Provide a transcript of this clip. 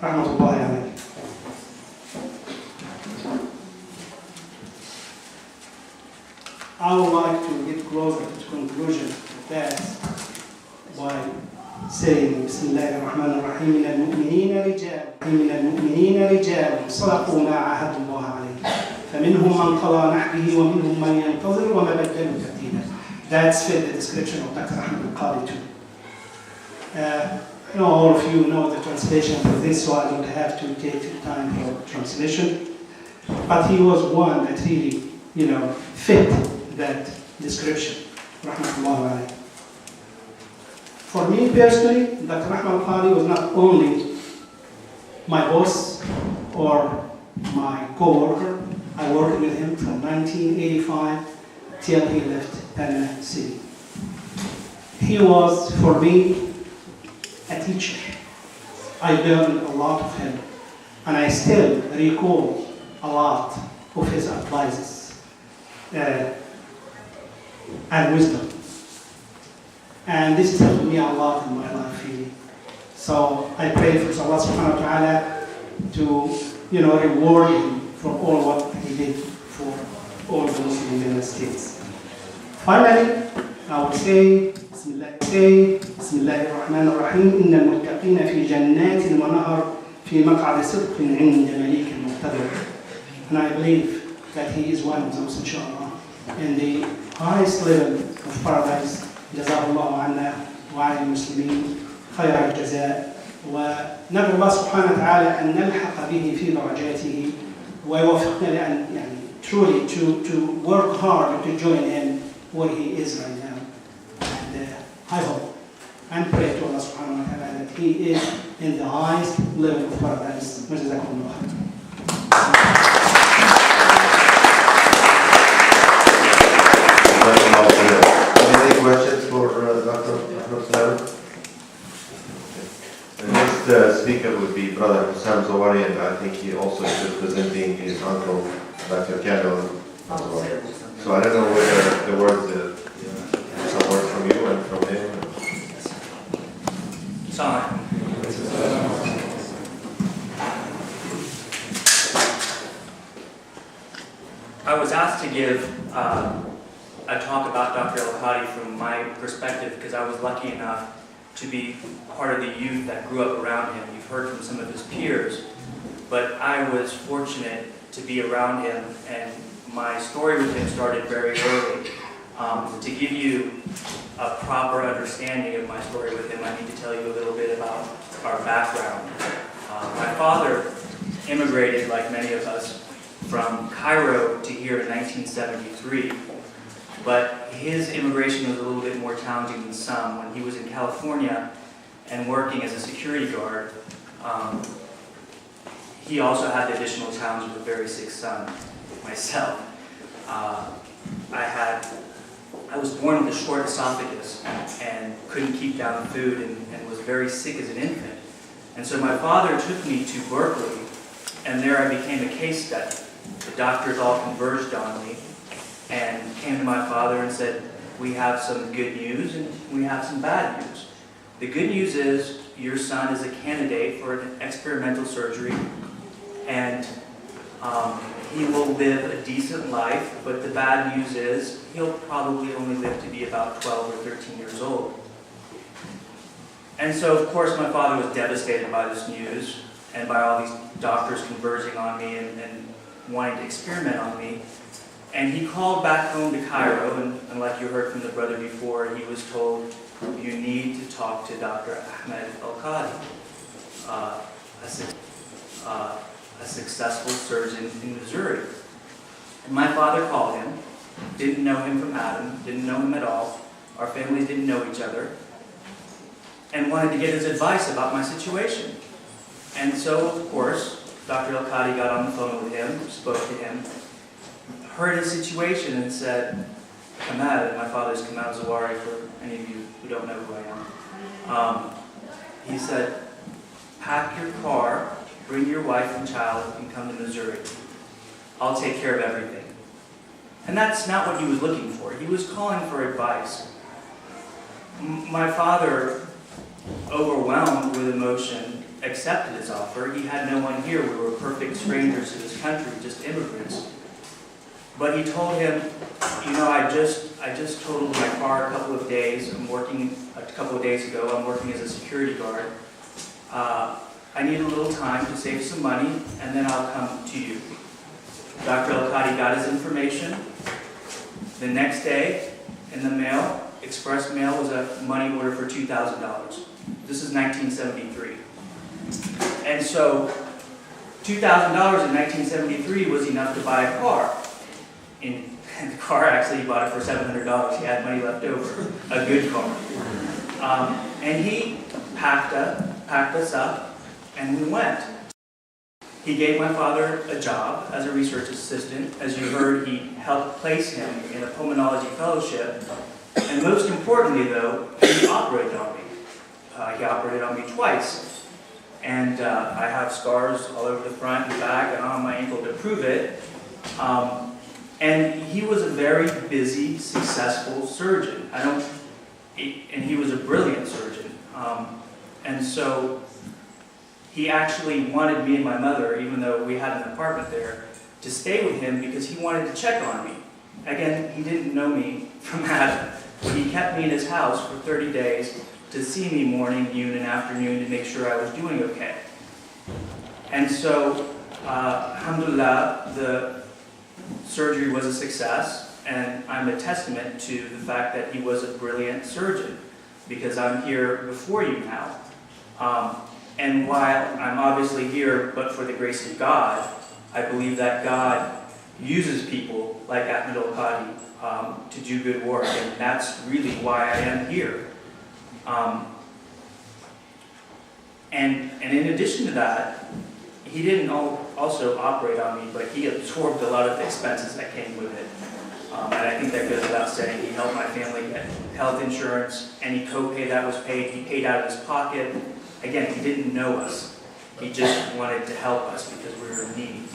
Rahmatullahi alayhi. I would like to get closer to the conclusion of that by saying Bismillahir Rahmanir Rahim من المؤمنين رجال صدقوا ما عاهدوا الله عليه فمنهم من قضى نحبه ومنهم من ينتظر وما بدلوا تبديلا. That's fit the description of Dr. Ahmed Elkadi too. I know all of you know the translation for this, so I don't have to take time for translation. But he was one that really, fit that description. Rahmatullahi alayhi. For me personally, Dr. Ahmed Elkadi was not only my boss or my co-worker. I worked with him from 1985 till he left Panama City. He was, for me, a teacher. I learned a lot of him, and I still recall a lot of his advices and wisdom. And this helped me a lot in my life, really. So I pray for Allah subhanahu wa ta'ala to, reward him for all what he did for all the Muslims in the United States. Finally, I would say, Bismillahir Rahmanir Rahim, Innal Muttaqina fi Jannatin wa Nahar fi Maq'adi Sidqin 'inda Malikin Muqtadir. And I believe that he is one of those, inshallah, in the highest level of paradise. جزاه الله عنا وعلى المسلمين خير الجزاء وندعو الله سبحانه وتعالى أن نلحق به في درجاته ويوفقنا لأن truly to work hard to join him where he is right now. And I hope and pray to Allah subhanahu wa ta'ala that he is in the highest level of paradise. جزاكم الله خير. Any questions for Dr. Ahmed? The next speaker would be Brother Hussam Zawari, and I think he also is representing his uncle, Dr. Kado. So I don't know whether there was some words from you and from him. I was asked to give a talk about Dr. Elkadi from my perspective because I was lucky enough to be part of the youth that grew up around him. You've heard from some of his peers, but I was fortunate to be around him, and my story with him started very early. To give you a proper understanding of my story with him, I need to tell you a little bit about our background. My father immigrated, like many of us, from Cairo to here in 1973. But his immigration was a little bit more challenging than some. When he was in California and working as a security guard, he also had the additional challenge of a very sick son, myself. I was born with a short esophagus and couldn't keep down food and was very sick as an infant. And so my father took me to Berkeley, and there I became a case study. The doctors all converged on me and came to my father and said, we have some good news and we have some bad news. The good news is your son is a candidate for an experimental surgery, and he will live a decent life, but the bad news is he'll probably only live to be about 12 or 13 years old. And so, of course, my father was devastated by this news and by all these doctors converging on me and wanting to experiment on me. And he called back home to Cairo, and like you heard from the brother before, he was told, you need to talk to Dr. Ahmed Elkadi, a successful surgeon in Missouri. And my father called him, didn't know him from Adam, didn't know him at all. Our families didn't know each other, and wanted to get his advice about my situation. And so, of course, Dr. Elkadi got on the phone with him, spoke to him, heard his situation and said, Ahmed, my father's Ahmed Zawari, for any of you who don't know who I am. He said, pack your car, bring your wife and child, and come to Missouri. I'll take care of everything. And that's not what he was looking for. He was calling for advice. My father, overwhelmed with emotion, accepted accepted his offer. He had no one here. We were perfect strangers to this country, just immigrants. But he told him, you know, I just totaled my car a couple of days. A couple of days ago. I'm working as a security guard. I need a little time to save some money, and then I'll come to you. Dr. Elkadi got his information. The next day, in the mail, express mail, was a money order for $2,000. This is 1973. And so, $2,000 in 1973 was enough to buy a car. And the car, actually, he bought it for $700. He had money left over. A good car. And he packed us up, and we went. He gave my father a job as a research assistant. As you heard, he helped place him in a pulmonology fellowship. And most importantly, though, he operated on me. He operated on me twice. And I have scars all over the front and back and on my ankle to prove it. And he was a very busy, successful surgeon. And he was a brilliant surgeon. And so he actually wanted me and my mother, even though we had an apartment there, to stay with him because he wanted to check on me. Again, he didn't know me from Adam. He kept me in his house for 30 days to see me morning, noon, and afternoon to make sure I was doing okay. And so, alhamdulillah, the surgery was a success, and I'm a testament to the fact that he was a brilliant surgeon, because I'm here before you now. And while I'm obviously here, but for the grace of God, I believe that God uses people like Ahmed Elkadi to do good work, and that's really why I am here. And in addition to that, he didn't also operate on me, but he absorbed a lot of the expenses that came with it. And I think that goes without saying. He helped my family get health insurance. Any copay that was paid, he paid out of his pocket. Again, he didn't know us. He just wanted to help us because we were in need.